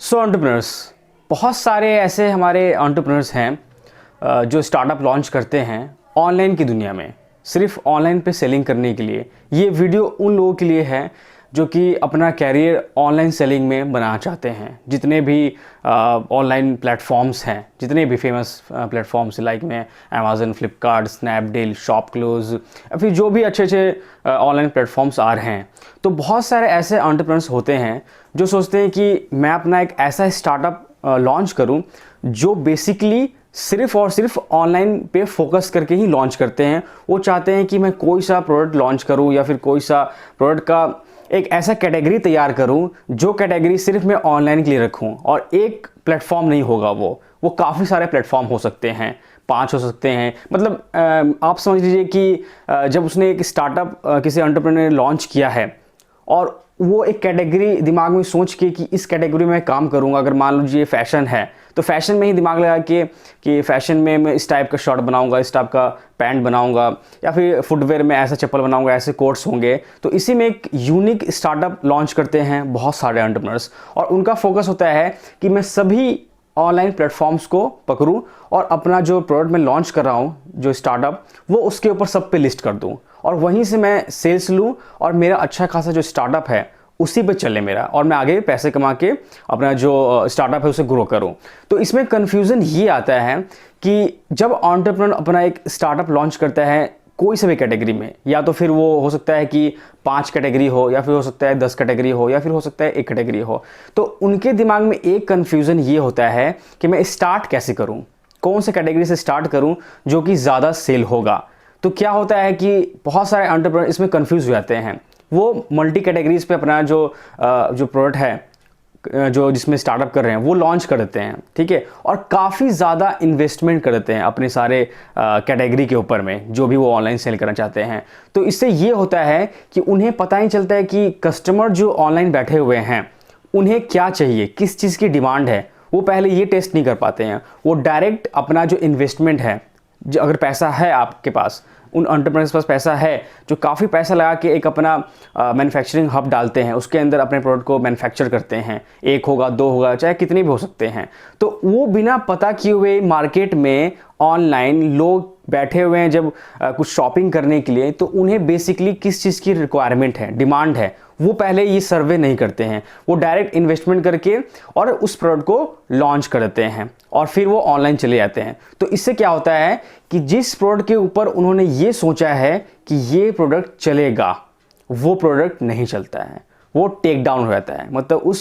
सो entrepreneurs, बहुत सारे ऐसे हमारे एंटरप्रेन्योर्स हैं जो स्टार्टअप लॉन्च करते हैं ऑनलाइन की दुनिया में, सिर्फ ऑनलाइन पे सेलिंग करने के लिए। ये वीडियो उन लोगों के लिए है जो कि अपना कैरियर ऑनलाइन सेलिंग में बनाना चाहते हैं। जितने भी ऑनलाइन प्लेटफॉर्म्स हैं, जितने भी फेमस प्लेटफॉर्म्स लाइक में अमेज़न, फ्लिपकार्ट, स्नैपडील, शॉपक्लूज़ या फिर जो भी अच्छे अच्छे ऑनलाइन प्लेटफॉर्म्स आ रहे हैं, तो बहुत सारे ऐसे एंटरप्रेन्योर्स होते हैं जो सोचते हैं कि मैं अपना एक ऐसा स्टार्टअप लॉन्च करूं जो बेसिकली सिर्फ और सिर्फ ऑनलाइन पे फोकस करके ही लॉन्च करते हैं। वो चाहते हैं कि मैं कोई सा प्रोडक्ट लॉन्च करूं या फिर कोई सा प्रोडक्ट का एक ऐसा कैटेगरी तैयार करूं जो कैटेगरी सिर्फ मैं ऑनलाइन के लिए रखूं, और एक प्लेटफॉर्म नहीं होगा। वो काफ़ी सारे प्लेटफॉर्म हो सकते हैं, 5 हो सकते हैं। मतलब आप समझ लीजिए कि जब उसने एक स्टार्टअप किसी एंटरप्रेन्योर ने लॉन्च किया है और वो एक कैटेगरी दिमाग में सोच के कि इस कैटेगरी में काम करूंगा। अगर मान लीजिए फैशन है तो फैशन में ही दिमाग लगा के कि फैशन में मैं इस टाइप का शर्ट बनाऊंगा, इस टाइप का पैंट बनाऊंगा, या फिर फुटवेयर में ऐसा चप्पल बनाऊंगा, ऐसे कोट्स होंगे। तो इसी में एक यूनिक स्टार्टअप लॉन्च करते हैं बहुत सारे एंटरप्रेन्योर्स, और उनका फोकस होता है कि मैं सभी ऑनलाइन प्लेटफॉर्म्स को पकड़ूं और अपना जो प्रोडक्ट मैं लॉन्च कर रहा हूं, जो स्टार्टअप, वो उसके ऊपर सब पे लिस्ट कर दूं और वहीं से मैं सेल्स लूं और मेरा अच्छा खासा जो स्टार्टअप है उसी पे चले मेरा, और मैं आगे पैसे कमा के अपना जो स्टार्टअप है उसे ग्रो करूं। तो इसमें कन्फ्यूज़न ये आता है कि जब एंटरप्रेन्योर अपना एक स्टार्टअप लॉन्च करता है कोई से भी कैटेगरी में, या तो फिर वो हो सकता है कि 5 कैटेगरी हो, या फिर हो सकता है 10 कैटेगरी हो, या फिर हो सकता है 1 कैटेगरी हो, तो उनके दिमाग में एक कन्फ्यूज़न ये होता है कि मैं स्टार्ट कैसे करूं, कौन से कैटेगरी से स्टार्ट करूं जो कि ज़्यादा सेल होगा। तो क्या होता है कि बहुत सारे एंटरप्रेन्योर इसमें कन्फ्यूज़ हो जाते हैं। वो मल्टी कैटेगरीज पे अपना जो प्रोडक्ट है जो जिसमें स्टार्टअप कर रहे हैं वो लॉन्च कर देते हैं, ठीक है, और काफ़ी ज़्यादा इन्वेस्टमेंट कर देते हैं अपने सारे कैटेगरी के ऊपर में जो भी वो ऑनलाइन सेल करना चाहते हैं। तो इससे ये होता है कि उन्हें पता ही चलता है कि कस्टमर जो ऑनलाइन बैठे हुए हैं उन्हें क्या चाहिए, किस चीज़ की डिमांड है। वो पहले ये टेस्ट नहीं कर पाते हैं। वो डायरेक्ट अपना जो इन्वेस्टमेंट है, जो अगर पैसा है आपके पास, उन एंटरप्रेन्योर्स के पास पैसा है जो काफ़ी पैसा लगा के एक अपना मैन्युफैक्चरिंग हब डालते हैं, उसके अंदर अपने प्रोडक्ट को मैन्युफैक्चर करते हैं। 1 होगा, 2 होगा, चाहे कितने भी हो सकते हैं। तो वो बिना पता किए हुए मार्केट में ऑनलाइन लोग बैठे हुए हैं जब कुछ शॉपिंग करने के लिए, तो उन्हें बेसिकली किस चीज़ की रिक्वायरमेंट है, डिमांड है, वो पहले ये सर्वे नहीं करते हैं। वो डायरेक्ट इन्वेस्टमेंट करके और उस प्रोडक्ट को लॉन्च कर देते हैं और फिर वो ऑनलाइन चले जाते हैं। तो इससे क्या होता है कि जिस प्रोडक्ट के ऊपर उन्होंने ये सोचा है कि ये प्रोडक्ट चलेगा, वो प्रोडक्ट नहीं चलता है, वो टेक डाउन हो जाता है। मतलब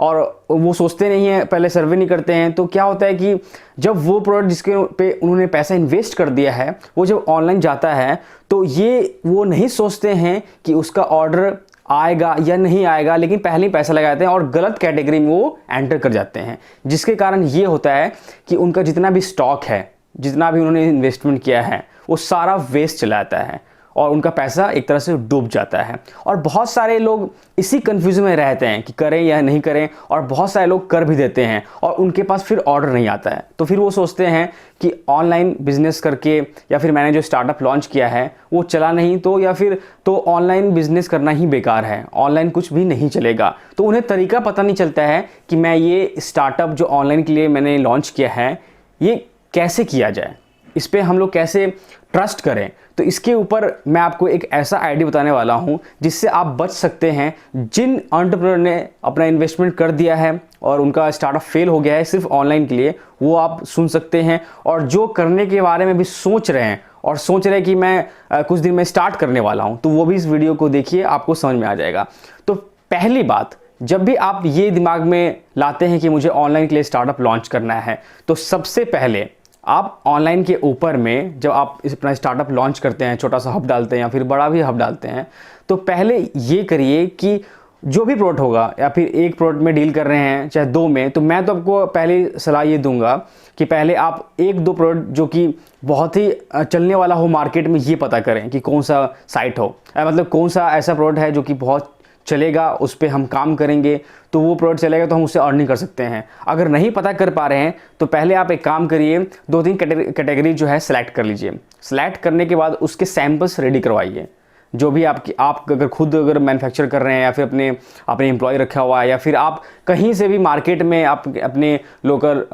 और वो सोचते नहीं हैं, पहले सर्वे नहीं करते हैं। तो क्या होता है कि जब वो प्रोडक्ट जिसके पे उन्होंने पैसा इन्वेस्ट कर दिया है वो जब ऑनलाइन जाता है, तो ये वो नहीं सोचते हैं कि उसका ऑर्डर आएगा या नहीं आएगा, लेकिन पहले ही पैसा लगाते हैं और गलत कैटेगरी में वो एंटर कर जाते हैं। जिसके कारण ये होता है कि उनका जितना भी स्टॉक है, जितना भी उन्होंने इन्वेस्टमेंट किया है, वो सारा वेस्ट चला जाता है और उनका पैसा एक तरह से डूब जाता है। और बहुत सारे लोग इसी कन्फ्यूजन में रहते हैं कि करें या नहीं करें, और बहुत सारे लोग कर भी देते हैं और उनके पास फिर ऑर्डर नहीं आता है। तो फिर वो सोचते हैं कि ऑनलाइन बिजनेस करके, या फिर मैंने जो स्टार्टअप लॉन्च किया है वो चला नहीं तो, या फिर तो ऑनलाइन बिजनेस करना ही बेकार है, ऑनलाइन कुछ भी नहीं चलेगा। तो उन्हें तरीका पता नहीं चलता है कि मैं ये स्टार्टअप जो ऑनलाइन के लिए मैंने लॉन्च किया है ये कैसे किया जाए, इस पर हम लोग कैसे ट्रस्ट करें। तो इसके ऊपर मैं आपको एक ऐसा आइडिया बताने वाला हूं जिससे आप बच सकते हैं। जिन एंटरप्रेन्योर ने अपना इन्वेस्टमेंट कर दिया है और उनका स्टार्टअप फेल हो गया है सिर्फ ऑनलाइन के लिए, वो आप सुन सकते हैं। और जो करने के बारे में भी सोच रहे हैं और सोच रहे हैं कि मैं कुछ दिन में स्टार्ट करने वाला हूं, तो वो भी इस वीडियो को देखिए, आपको समझ में आ जाएगा। तो पहली बात, जब भी आप ये दिमाग में लाते हैं कि मुझे ऑनलाइन के लिए स्टार्टअप लॉन्च करना है, तो सबसे पहले आप ऑनलाइन के ऊपर में जब आप इस अपना स्टार्टअप लॉन्च करते हैं, छोटा सा हब डालते हैं या फिर बड़ा भी हब डालते हैं, तो पहले ये करिए कि जो भी प्रोडक्ट होगा, या फिर एक प्रोडक्ट में डील कर रहे हैं चाहे 2 में, तो मैं तो आपको पहले सलाह ये दूंगा कि पहले आप 1-2 प्रोडक्ट जो कि बहुत ही चलने वाला हो मार्केट में, ये पता करें कि कौन सा साइट हो, मतलब कौन सा ऐसा प्रोडक्ट है जो कि बहुत चलेगा, उस पर हम काम करेंगे तो वो प्रोडक्ट चलेगा तो हम उससे अर्निंग कर सकते हैं। अगर नहीं पता कर पा रहे हैं तो पहले आप एक काम करिए, 2-3 कैटेगरी जो है सिलेक्ट कर लीजिए। सिलेक्ट करने के बाद उसके सैंपल्स रेडी करवाइए। जो भी आप अगर खुद अगर मैन्युफैक्चर कर रहे हैं या फिर अपने एम्प्लॉय रखा हुआ है, या फिर आप कहीं से भी मार्केट में आप अपने लोकल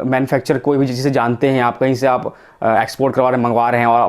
मैन्युफैक्चर कोई भी चीज़ से जानते हैं, आप कहीं से आप एक्सपोर्ट करवा रहे हैं, मंगवा रहे हैं और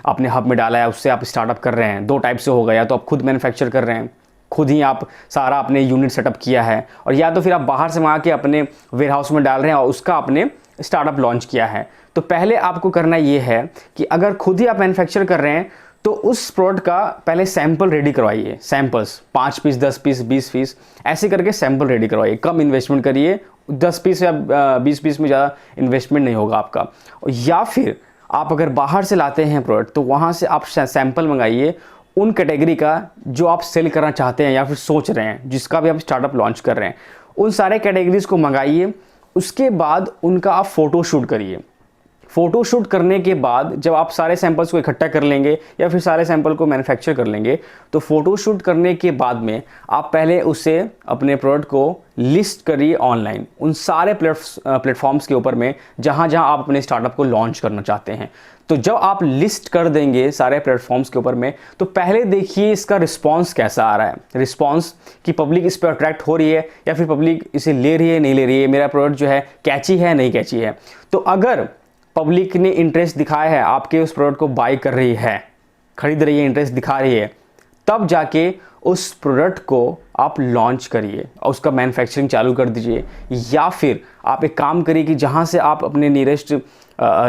अपने हब में डाला है, उससे आप स्टार्टअप कर रहे हैं। दो टाइप से हो गया, या तो आप खुद मैन्युफैक्चर कर रहे हैं, खुद ही आप सारा अपने यूनिट सेटअप किया है, और या तो फिर आप बाहर से मंगा के अपने वेयर हाउस में डाल रहे हैं और उसका आपने स्टार्टअप लॉन्च किया है। तो पहले आपको करना ये है कि अगर खुद ही आप मैन्युफैक्चर कर रहे हैं तो उस प्रोडक्ट का पहले सैंपल रेडी करवाइए। सैंपल्स 5 पीस, 10 पीस, 20 पीस ऐसे करके सैंपल रेडी करवाइए। कम इन्वेस्टमेंट करिए, 10 पीस या 20 पीस में ज़्यादा इन्वेस्टमेंट नहीं होगा आपका। या फिर आप अगर बाहर से लाते हैं प्रोडक्ट तो वहाँ से आप सैंपल मंगाइए उन कैटेगरी का जो आप सेल करना चाहते हैं या फिर सोच रहे हैं, जिसका भी आप स्टार्टअप लॉन्च कर रहे हैं, उन सारे कैटेगरीज को मंगाइए। उसके बाद उनका आप फ़ोटो शूट करिए। फ़ोटो शूट करने के बाद जब आप सारे सैंपल्स को इकट्ठा कर लेंगे या फिर सारे सैंपल को मैन्युफैक्चर कर लेंगे, तो फ़ोटो शूट करने के बाद में आप पहले उसे अपने प्रोडक्ट को लिस्ट करिए ऑनलाइन उन सारे प्लेटफॉर्म्स के ऊपर में जहाँ जहाँ आप अपने स्टार्टअप को लॉन्च करना चाहते हैं। तो जब आप लिस्ट कर देंगे सारे प्लेटफॉर्म्स के ऊपर में, तो पहले देखिए इसका रिस्पॉन्स कैसा आ रहा है। रिस्पॉन्स कि पब्लिक इस पर अट्रैक्ट हो रही है या फिर पब्लिक इसे ले रही है नहीं ले रही है, मेरा प्रोडक्ट जो है कैची है नहीं कैची है। तो अगर पब्लिक ने इंटरेस्ट दिखाया है, आपके उस प्रोडक्ट को बाय कर रही है, खरीद रही है, इंटरेस्ट दिखा रही है, तब जाके उस प्रोडक्ट को आप लॉन्च करिए और उसका मैन्युफैक्चरिंग चालू कर दीजिए। या फिर आप एक काम करिए कि जहाँ से आप अपने नियरेस्ट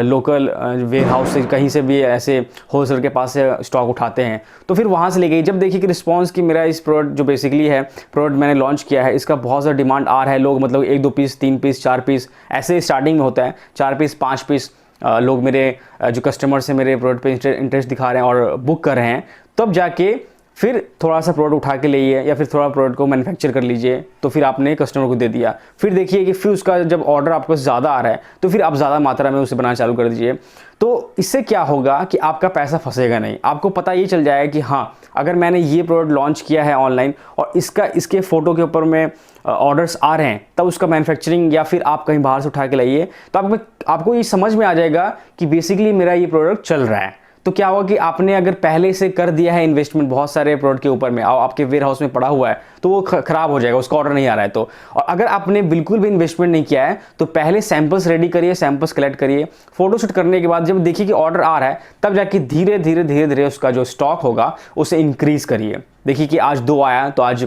लोकल वेयर हाउस से कहीं से भी ऐसे होलसेलर के पास से स्टॉक उठाते हैं, तो फिर वहाँ से ले गई। जब देखिए कि रिस्पांस कि मेरा इस प्रोडक्ट जो बेसिकली है प्रोडक्ट मैंने लॉन्च किया है, इसका बहुत ज़्यादा डिमांड आ रहा है, लोग मतलब 1-2 पीस, 3 पीस, 4 पीस ऐसे स्टार्टिंग में होता है, 4 पीस, 5 पीस लोग मेरे जो कस्टमर्स हैं मेरे प्रोडक्ट पे इंटरेस्ट दिखा रहे हैं और बुक कर रहे हैं, तब जाके फिर थोड़ा सा प्रोडक्ट उठा के लाइए या फिर थोड़ा प्रोडक्ट को मैन्युफैक्चर कर लीजिए। तो फिर आपने कस्टमर को दे दिया, फिर देखिए कि फिर उसका जब ऑर्डर आपको ज़्यादा आ रहा है तो फिर आप ज़्यादा मात्रा में उसे बनाना चालू कर दीजिए। तो इससे क्या होगा कि आपका पैसा फंसेगा नहीं। आपको पता ये चल जाएगा कि हाँ, अगर मैंने ये प्रोडक्ट लॉन्च किया है ऑनलाइन और इसके फ़ोटो के ऊपर में ऑर्डर्स आ रहे हैं, तब उसका मैन्युफैक्चरिंग या फिर आप कहीं बाहर से उठा के लाइए, तो आपको ये समझ में आ जाएगा कि बेसिकली मेरा ये प्रोडक्ट चल रहा है। तो क्या होगा कि आपने अगर पहले से कर दिया है इन्वेस्टमेंट बहुत सारे प्रोडक्ट के ऊपर में, आपके वेयर हाउस में पड़ा हुआ है, तो वो खराब हो जाएगा, उसका ऑर्डर नहीं आ रहा है तो। और अगर आपने बिल्कुल भी इन्वेस्टमेंट नहीं किया है तो पहले सैंपल्स रेडी करिए, सैंपल्स कलेक्ट करिए, फोटोशूट करने के बाद जब देखिए कि ऑर्डर आ रहा है, तब जाके धीरे धीरे उसका जो स्टॉक होगा उसे इंक्रीज करिए। देखिए कि आज 2 आया तो आज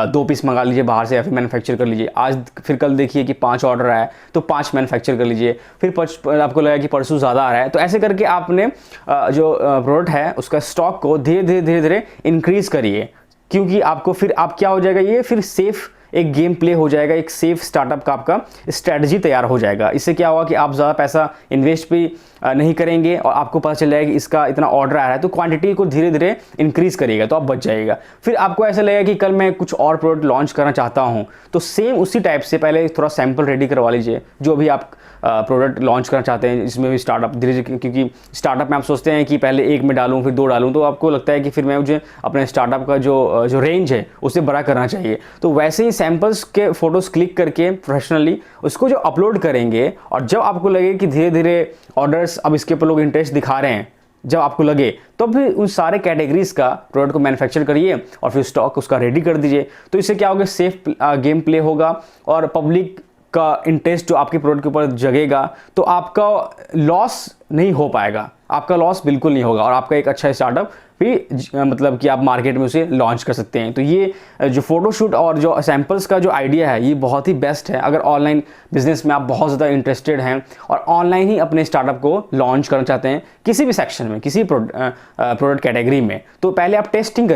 2 पीस मंगा लीजिए बाहर से या फिर मैन्युफैक्चर कर लीजिए। आज फिर कल देखिए कि 5 ऑर्डर आया तो 5 मैन्युफैक्चर कर लीजिए। फिर आपको लगा कि परसों ज़्यादा आ रहा है, तो ऐसे करके आपने जो प्रोडक्ट है उसका स्टॉक को धीरे धीरे इंक्रीज करिए। क्योंकि आपको फिर आप क्या हो जाएगा, ये फिर सेफ एक गेम प्ले हो जाएगा, एक सेफ स्टार्टअप का आपका स्ट्रैटेजी तैयार हो जाएगा। इससे क्या होगा कि आप ज़्यादा पैसा इन्वेस्ट भी नहीं करेंगे और आपको पता चल जाएगा कि इसका इतना ऑर्डर आ रहा है, तो क्वांटिटी को धीरे धीरे इंक्रीज करिएगा तो आप बच जाइएगा। फिर आपको ऐसा लगेगा कि कल मैं कुछ और प्रोडक्ट लॉन्च करना चाहता हूँ, तो सेम उसी टाइप से पहले थोड़ा सैंपल रेडी करवा लीजिए जो भी आप प्रोडक्ट लॉन्च करना चाहते हैं। इसमें भी स्टार्टअप धीरे, क्योंकि स्टार्टअप में आप सोचते हैं कि पहले 1 में डालूं फिर 2 डालूं, तो आपको लगता है कि फिर मुझे अपने स्टार्टअप का जो रेंज है उसे बड़ा करना चाहिए। तो वैसे ही सैंपल्स के फोटोज़ क्लिक करके प्रोफेशनली उसको जो अपलोड करेंगे, और जब आपको लगे कि धीरे धीरे ऑर्डर्स अब इसके ऊपर लोग इंटरेस्ट दिखा रहे हैं, जब आपको लगे तो फिर उन सारे कैटेगरीज का प्रोडक्ट को मैन्युफैक्चर करिए और फिर स्टॉक उसका रेडी कर दीजिए। तो इससे क्या होगा, सेफ गेम प्ले होगा और पब्लिक का इंटरेस्ट जो आपके प्रोडक्ट के ऊपर जगेगा, तो आपका लॉस नहीं हो पाएगा, आपका लॉस बिल्कुल नहीं होगा और आपका एक अच्छा स्टार्टअप भी मतलब कि आप मार्केट में उसे लॉन्च कर सकते हैं। तो ये जो फोटोशूट और जो सैंपल्स का जो आइडिया है ये बहुत ही बेस्ट है अगर ऑनलाइन बिजनेस में आप बहुत ज़्यादा इंटरेस्टेड हैं और ऑनलाइन ही अपने स्टार्टअप को लॉन्च करना चाहते हैं किसी भी सेक्शन में, किसी प्रोडक्ट कैटेगरी में। तो पहले आप टेस्टिंग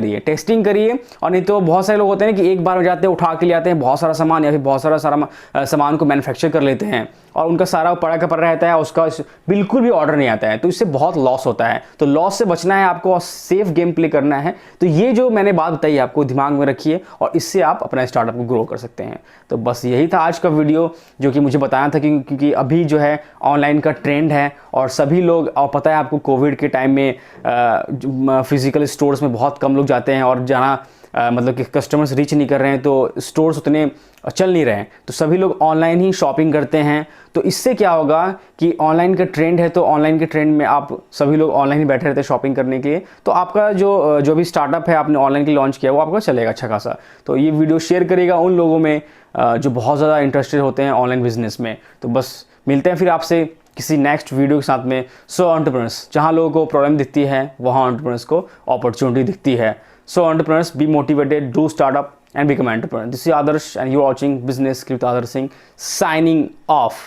करिए। और नहीं तो बहुत सारे लोग होते हैं कि एक बार में जाते हैं, उठा के ले आते हैं बहुत सारा सामान या फिर बहुत सारा सामान को मैन्युफैक्चर कर लेते हैं और उनका सारा पड़ा का पड़ा रहता है, उसका बिल्कुल भी ऑर्डर नहीं आता है, तो इससे बहुत लॉस होता है। तो लॉस से बचना है आपको और सेफ गेम प्ले करना है। तो ये जो मैंने बात बताई आपको दिमाग में रखिए और इससे आप अपना स्टार्टअप को ग्रो कर सकते हैं। तो बस यही था आज का वीडियो जो कि मुझे बताना था, क्योंकि अभी जो है ऑनलाइन का ट्रेंड है और सभी लोग, और पता है आपको कोविड के टाइम में फिजिकल स्टोर्स में बहुत कम लोग जाते हैं और जहाँ मतलब कि कस्टमर्स रीच नहीं कर रहे हैं, तो स्टोर्स उतने चल नहीं रहे हैं, तो सभी लोग ऑनलाइन ही शॉपिंग करते हैं। तो इससे क्या होगा कि ऑनलाइन का ट्रेंड है, तो ऑनलाइन के ट्रेंड में आप सभी लोग ऑनलाइन ही बैठे रहते हैं शॉपिंग करने के लिए, तो आपका जो भी स्टार्टअप है आपने ऑनलाइन के लॉन्च किया वो आपका चलेगा अच्छा खासा। तो ये वीडियो शेयर करिएगा उन लोगों में जो बहुत ज़्यादा इंटरेस्टेड होते हैं ऑनलाइन बिजनेस में। तो बस मिलते हैं फिर आपसे किसी नेक्स्ट वीडियो के साथ में। सो एंटरप्रेन्योर्स, जहाँ लोगों को प्रॉब्लम दिखती है वहाँ एंटरप्रेन्योर्स को अपॉर्चुनिटी दिखती है। So entrepreneurs, be motivated, do startup and become an entrepreneur. This is Adarsh and you're watching Business with Adarsh Singh, signing off.